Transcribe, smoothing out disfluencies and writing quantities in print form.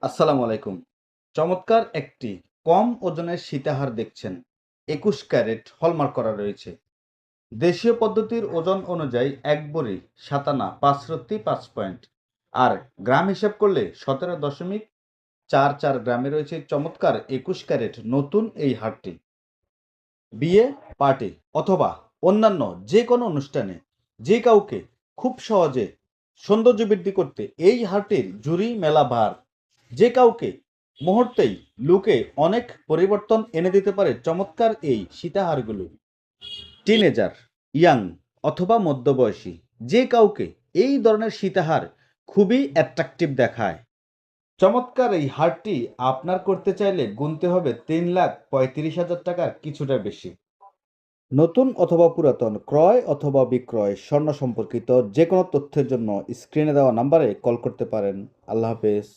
আসসালামু আলাইকুম। চমৎকার একটি কম ওজনের সীতাহার দেখছেন। ২১ ক্যারেট হলমার্ক করা রয়েছে। দেশীয় পদ্ধতির ওজন অনুযায়ী ১ ভরি ৭ আনা ৫ রত্তি ৫ পয়েন্ট। আর গ্রাম হিসাব করলে ১৭.৪৪ গ্রামে রয়েছে চমৎকার ২১ ক্যারেট নতুন এই হারটি। বিয়ে, পার্টি অথবা অন্যান্য যে কোনো অনুষ্ঠানে যে কাউকে খুব সহজে সৌন্দর্য বৃদ্ধি করতে এই হারটির জুড়ি মেলা ভার। যে কাউকে মুহূর্তেই লুকে অনেক পরিবর্তন এনে দিতে পারে চমৎকার এই সীতাহারগুলো। টিনেজার, ইয়াং অথবা মধ্যবয়সী যে কাউকে এই ধরনের সীতাহার খুবই অ্যাট্রাকটিভ দেখায়। চমৎকার এই হারটি আপনার করতে চাইলে গুনতে হবে ৩,৩৫,০০০ টাকার কিছুটা বেশি। নতুন অথবা পুরাতন, ক্রয় অথবা বিক্রয়, স্বর্ণ সম্পর্কিত যে কোনো তথ্যের জন্য স্ক্রিনে দেওয়া নাম্বারে কল করতে পারেন। আল্লাহ হাফেজ।